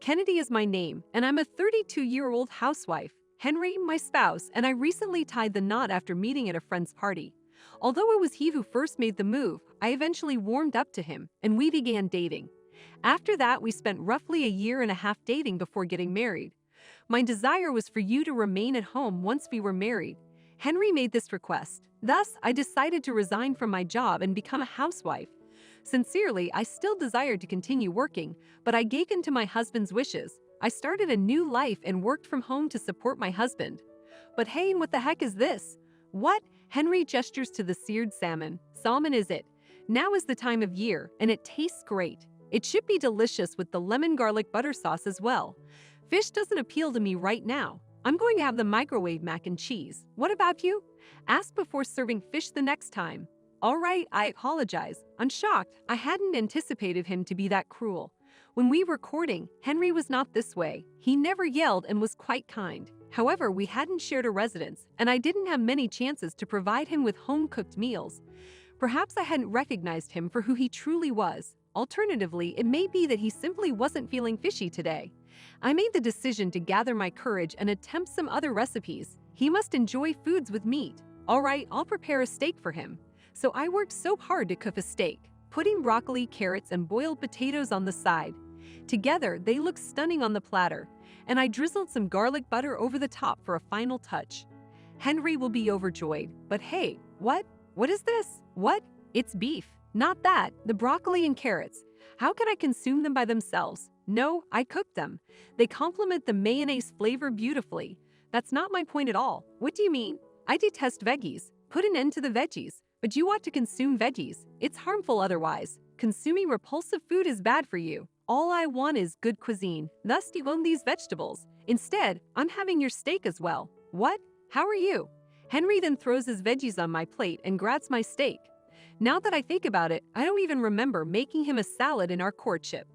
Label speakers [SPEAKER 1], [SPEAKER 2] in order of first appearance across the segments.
[SPEAKER 1] Kennedy is my name, and I'm a 32-year-old housewife. Henry, my spouse, and I recently tied the knot after meeting at a friend's party. Although it was he who first made the move, I eventually warmed up to him, and we began dating. After that, we spent roughly a year and a half dating before getting married. My desire was for you to remain at home once we were married. Henry made this request. Thus, I decided to resign from my job and become a housewife. Sincerely, I still desired to continue working, but I gave in to my husband's wishes. I started a new life and worked from home to support my husband. But hey, what the heck is this? What? Henry gestures to the seared salmon. Salmon is it? Now is the time of year, and it tastes great. It should be delicious with the lemon garlic butter sauce as well. Fish doesn't appeal to me right now. I'm going to have the microwave mac and cheese. What about you? Ask before serving fish the next time. All right, I apologize. I'm shocked. I hadn't anticipated him to be that cruel. When we were courting, Henry was not this way. He never yelled and was quite kind. However, we hadn't shared a residence, and I didn't have many chances to provide him with home-cooked meals. Perhaps I hadn't recognized him for who he truly was. Alternatively, it may be that he simply wasn't feeling fishy today. I made the decision to gather my courage and attempt some other recipes. He must enjoy foods with meat. All right, I'll prepare a steak for him. So I worked so hard to cook a steak, putting broccoli, carrots, and boiled potatoes on the side. Together, they looked stunning on the platter, and I drizzled some garlic butter over the top for a final touch. Henry will be overjoyed, but hey, what? What is this? What? It's beef. Not that, the broccoli and carrots. How can I consume them by themselves? No, I cooked them. They complement the mayonnaise flavor beautifully. That's not my point at all. What do you mean? I detest veggies. Put an end to the veggies. But you ought to consume veggies. It's harmful otherwise. Consuming repulsive food is bad for you. All I want is good cuisine. Thus you own these vegetables. Instead, I'm having your steak as well. What? How are you? Henry then throws his veggies on my plate and grabs my steak. Now that I think about it, I don't even remember making him a salad in our courtship.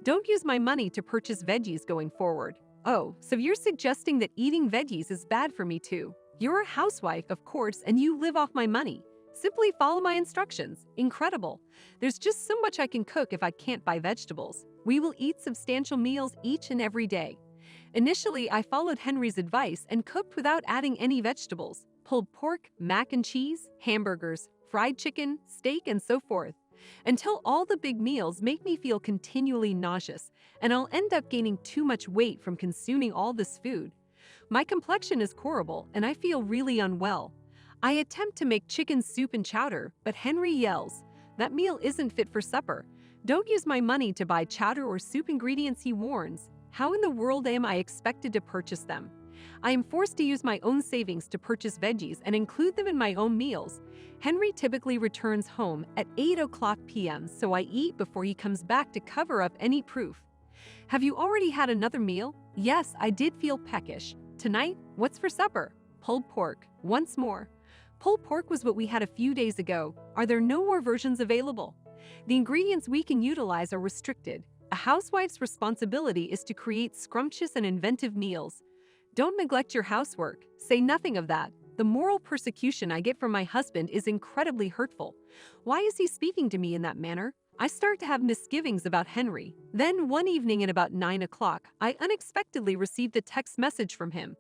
[SPEAKER 1] Don't use my money to purchase veggies going forward. Oh, so you're suggesting that eating veggies is bad for me too. You're a housewife, of course, and you live off my money. Simply follow my instructions. Incredible. There's just so much I can cook if I can't buy vegetables. We will eat substantial meals each and every day. Initially, I followed Henry's advice and cooked without adding any vegetables. Pulled pork, mac and cheese, hamburgers, fried chicken, steak, and so forth. Until all the big meals make me feel continually nauseous, and I'll end up gaining too much weight from consuming all this food. My complexion is horrible, and I feel really unwell. I attempt to make chicken soup and chowder, but Henry yells, "That meal isn't fit for supper. Don't use my money to buy chowder or soup ingredients," he warns. How in the world am I expected to purchase them? I am forced to use my own savings to purchase veggies and include them in my own meals. Henry typically returns home at 8 p.m., so I eat before he comes back to cover up any proof. Have you already had another meal? Yes, I did feel peckish. Tonight, what's for supper? Pulled pork. Once more. Pulled pork was what we had a few days ago. Are there no more versions available? The ingredients we can utilize are restricted. A housewife's responsibility is to create scrumptious and inventive meals. Don't neglect your housework. Say nothing of that. The moral persecution I get from my husband is incredibly hurtful. Why is he speaking to me in that manner? I start to have misgivings about Henry. Then one evening at about 9 o'clock, I unexpectedly received a text message from him.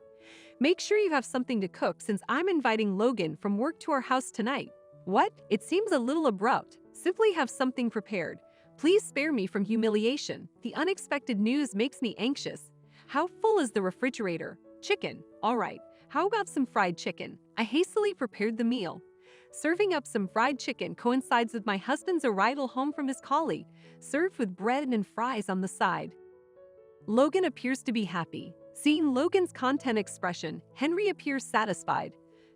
[SPEAKER 1] Make sure you have something to cook since I'm inviting Logan from work to our house tonight. What? It seems a little abrupt. Simply have something prepared. Please spare me from humiliation. The unexpected news makes me anxious. How full is the refrigerator? Chicken. All right. How about some fried chicken? I hastily prepared the meal. Serving up some fried chicken coincides with my husband's arrival home from his colleague, served with bread and fries on the side. Logan appears to be happy. Seeing Logan's content expression, Henry appears satisfied.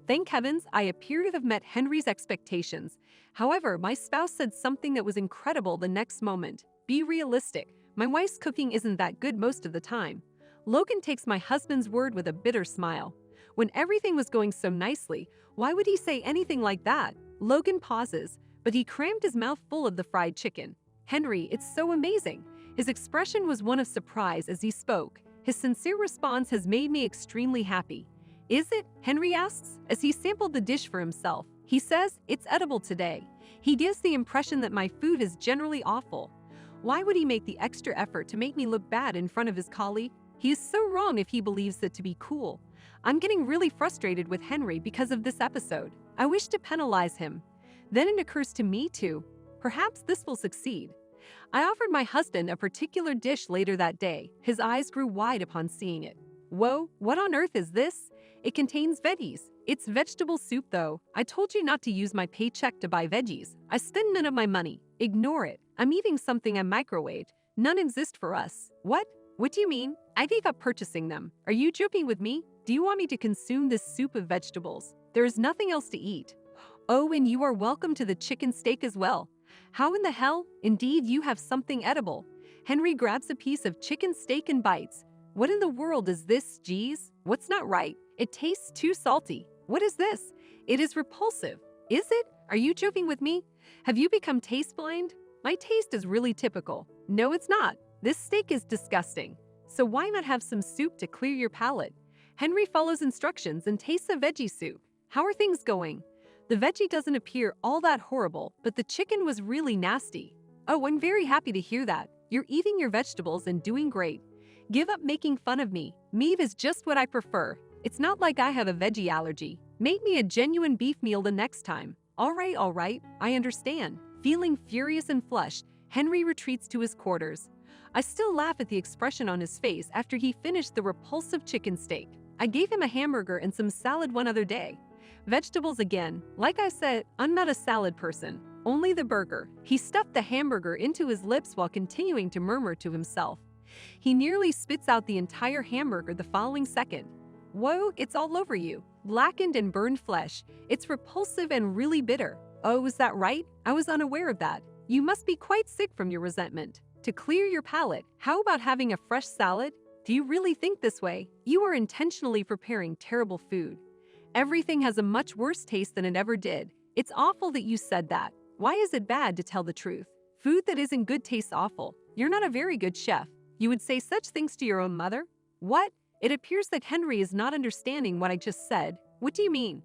[SPEAKER 1] Thank heavens, I appear to have met Henry's expectations. However, my spouse said something that was incredible the next moment. Be realistic. My wife's cooking isn't that good most of the time. Logan takes my husband's word with a bitter smile. When everything was going so nicely, why would he say anything like that? Logan pauses, but he crammed his mouth full of the fried chicken. Henry, it's so amazing. His expression was one of surprise as he spoke. His sincere response has made me extremely happy. Is it? Henry asks, as he sampled the dish for himself. He says, it's edible today. He gives the impression that my food is generally awful. Why would he make the extra effort to make me look bad in front of his colleague? He is so wrong if he believes it to be cool. I'm getting really frustrated with Henry because of this episode. I wish to penalize him. Then it occurs to me too. Perhaps this will succeed. I offered my husband a particular dish later that day. His eyes grew wide upon seeing it. Whoa, what on earth is this? It contains veggies. It's vegetable soup though. I told you not to use my paycheck to buy veggies. I spend none of my money. Ignore it. I'm eating something I microwaved. None exist for us. What? What do you mean? I gave up purchasing them. Are you joking with me? Do you want me to consume this soup of vegetables? There is nothing else to eat. Oh, and you are welcome to the chicken steak as well. How in the hell? Indeed, you have something edible. Henry grabs a piece of chicken steak and bites. What in the world is this, geez? What's not right? It tastes too salty. What is this? It is repulsive. Is it? Are you joking with me? Have you become taste blind? My taste is really typical. No, it's not. This steak is disgusting. So why not have some soup to clear your palate? Henry follows instructions and tastes a veggie soup. How are things going? The veggie doesn't appear all that horrible, but the chicken was really nasty. Oh, I'm very happy to hear that. You're eating your vegetables and doing great. Give up making fun of me. Meat is just what I prefer. It's not like I have a veggie allergy. Make me a genuine beef meal the next time. All right, I understand. Feeling furious and flushed, Henry retreats to his quarters. I still laugh at the expression on his face after he finished the repulsive chicken steak. I gave him a hamburger and some salad one other day. Vegetables again. Like I said, I'm not a salad person. Only the burger. He stuffed the hamburger into his lips while continuing to murmur to himself. He nearly spits out the entire hamburger the following second. Whoa, it's all over you. Blackened and burned flesh. It's repulsive and really bitter. Oh, is that right? I was unaware of that. You must be quite sick from your resentment. To clear your palate, how about having a fresh salad? Do you really think this way? You are intentionally preparing terrible food. Everything has a much worse taste than it ever did. It's awful that you said that. Why is it bad to tell the truth? Food that isn't good tastes awful. You're not a very good chef. You would say such things to your own mother? What? It appears that Henry is not understanding what I just said. What do you mean?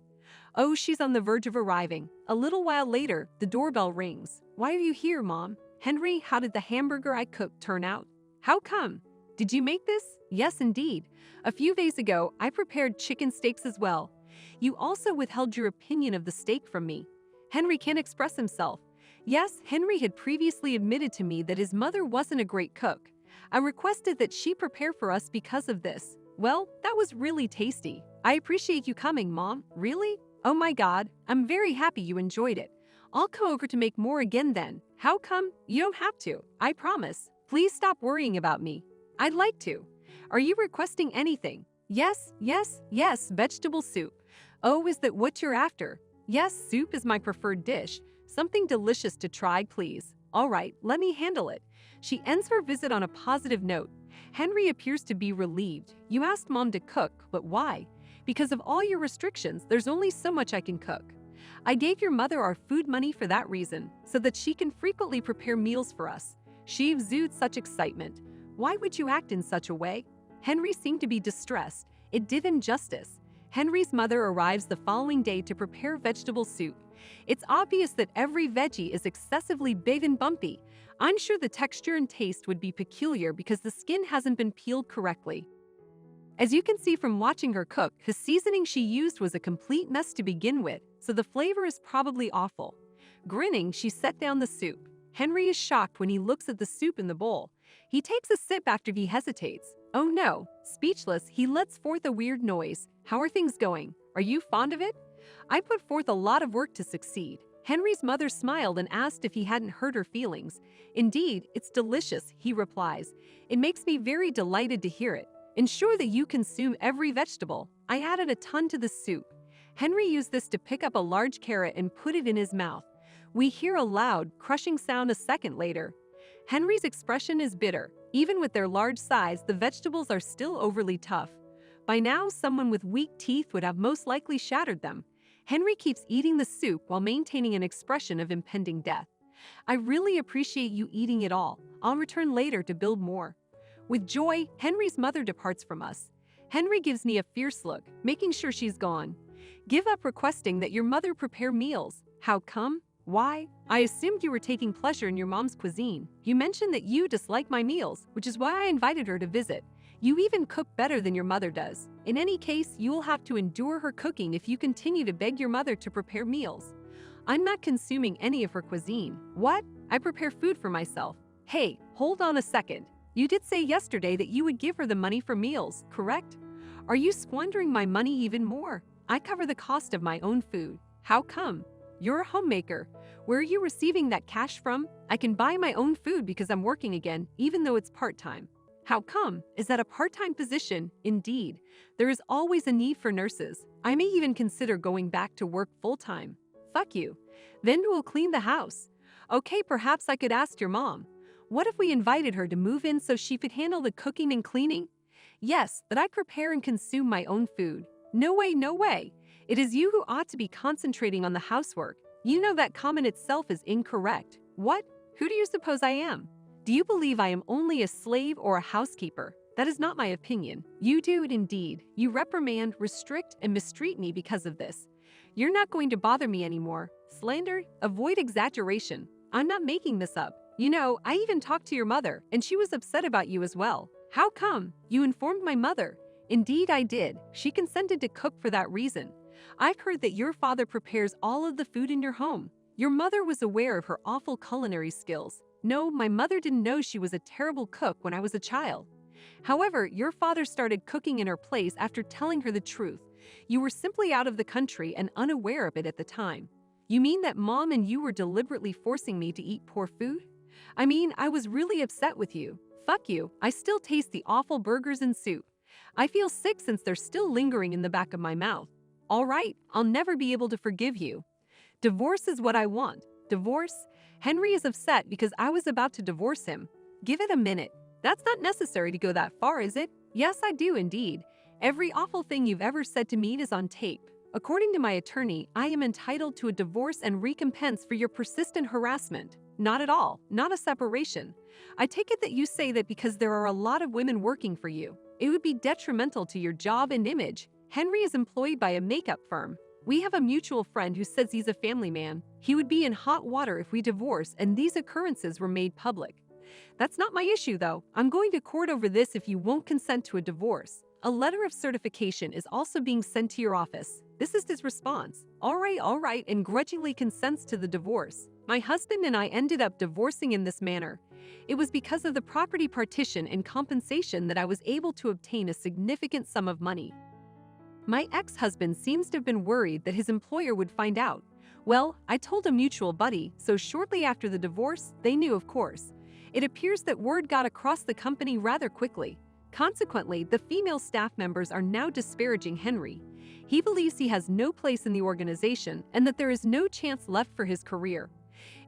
[SPEAKER 1] Oh, she's on the verge of arriving. A little while later, the doorbell rings. Why are you here, Mom? Henry, how did the hamburger I cooked turn out? How come? Did you make this? Yes, indeed. A few days ago, I prepared chicken steaks as well. You also withheld your opinion of the steak from me. Henry can't express himself. Yes, Henry had previously admitted to me that his mother wasn't a great cook. I requested that she prepare for us because of this. Well, that was really tasty. I appreciate you coming, Mom. Really? Oh my God, I'm very happy you enjoyed it. I'll come over to make more again then. How come? You don't have to. I promise. Please stop worrying about me. I'd like to. Are you requesting anything? Yes, vegetable soup. Oh, is that what you're after? Yes, soup is my preferred dish. Something delicious to try, please. All right, let me handle it. She ends her visit on a positive note. Henry appears to be relieved. You asked Mom to cook, but why? Because of all your restrictions, there's only so much I can cook. I gave your mother our food money for that reason, so that she can frequently prepare meals for us. She exudes such excitement. Why would you act in such a way? Henry seemed to be distressed. It did him justice. Henry's mother arrives the following day to prepare vegetable soup. It's obvious that every veggie is excessively big and bumpy. I'm sure the texture and taste would be peculiar because the skin hasn't been peeled correctly. As you can see from watching her cook, the seasoning she used was a complete mess to begin with, so the flavor is probably awful. Grinning, she set down the soup. Henry is shocked when he looks at the soup in the bowl. He takes a sip after he hesitates. Oh no! Speechless, he lets forth a weird noise. How are things going? Are you fond of it? I put forth a lot of work to succeed. Henry's mother smiled and asked if he hadn't hurt her feelings. Indeed, it's delicious, he replies. It makes me very delighted to hear it. Ensure that you consume every vegetable. I added a ton to the soup. Henry used this to pick up a large carrot and put it in his mouth. We hear a loud, crushing sound a second later. Henry's expression is bitter. Even with their large size, the vegetables are still overly tough. By now, someone with weak teeth would have most likely shattered them. Henry keeps eating the soup while maintaining an expression of impending death. I really appreciate you eating it all. I'll return later to build more. With joy, Henry's mother departs from us. Henry gives me a fierce look, making sure she's gone. Give up requesting that your mother prepare meals. How come? Why? I assumed you were taking pleasure in your mom's cuisine. You mentioned that you dislike my meals, which is why I invited her to visit. You even cook better than your mother does. In any case, you will have to endure her cooking if you continue to beg your mother to prepare meals. I'm not consuming any of her cuisine. What? I prepare food for myself. Hey, hold on a second. You did say yesterday that you would give her the money for meals, correct? Are you squandering my money even more? I cover the cost of my own food. How come? You're a homemaker. Where are you receiving that cash from? I can buy my own food because I'm working again, even though it's part-time. How come? Is that a part-time position? Indeed. There is always a need for nurses. I may even consider going back to work full-time. Fuck you. Then we'll clean the house. Okay, perhaps I could ask your mom. What if we invited her to move in so she could handle the cooking and cleaning? Yes, but I prepare and consume my own food. No way, no way. It is you who ought to be concentrating on the housework. You know that comment itself is incorrect. What? Who do you suppose I am? Do you believe I am only a slave or a housekeeper? That is not my opinion. You do it indeed. You reprimand, restrict, and mistreat me because of this. You're not going to bother me anymore. Slander? Avoid exaggeration. I'm not making this up. You know, I even talked to your mother, and she was upset about you as well. How come? You informed my mother. Indeed, I did. She consented to cook for that reason. I've heard that your father prepares all of the food in your home. Your mother was aware of her awful culinary skills. No, my mother didn't know she was a terrible cook when I was a child. However, your father started cooking in her place after telling her the truth. You were simply out of the country and unaware of it at the time. You mean that Mom and you were deliberately forcing me to eat poor food? I mean, I was really upset with you. Fuck you. I still taste the awful burgers and soup. I feel sick since they're still lingering in the back of my mouth. All right, I'll never be able to forgive you. Divorce is what I want. Divorce? Henry is upset because I was about to divorce him. Give it a minute. That's not necessary to go that far, is it? Yes, I do indeed. Every awful thing you've ever said to me is on tape. According to my attorney, I am entitled to a divorce and recompense for your persistent harassment. Not at all. Not a separation. I take it that you say that because there are a lot of women working for you. It would be detrimental to your job and image. Henry is employed by a makeup firm. We have a mutual friend who says he's a family man. He would be in hot water if we divorce and these occurrences were made public. That's not my issue, though. I'm going to court over this if you won't consent to a divorce. A letter of certification is also being sent to your office. This is his response. All right, and grudgingly consents to the divorce. My husband and I ended up divorcing in this manner. It was because of the property partition and compensation that I was able to obtain a significant sum of money. My ex-husband seems to have been worried that his employer would find out. Well, I told a mutual buddy, so shortly after the divorce, they knew, of course. It appears that word got across the company rather quickly. Consequently, the female staff members are now disparaging Henry. He believes he has no place in the organization and that there is no chance left for his career.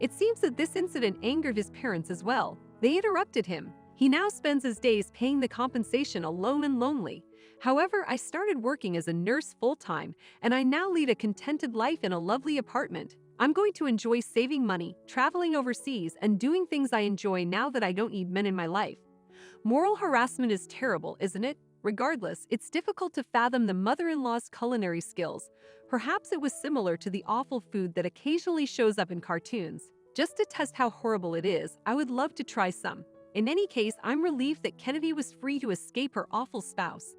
[SPEAKER 1] It seems that this incident angered his parents as well. They interrupted him. He now spends his days paying the compensation alone and lonely. However, I started working as a nurse full-time, and I now lead a contented life in a lovely apartment. I'm going to enjoy saving money, traveling overseas, and doing things I enjoy now that I don't need men in my life. Moral harassment is terrible, isn't it? Regardless, it's difficult to fathom the mother-in-law's culinary skills. Perhaps it was similar to the awful food that occasionally shows up in cartoons. Just to test how horrible it is, I would love to try some. In any case, I'm relieved that Kennedy was free to escape her awful spouse.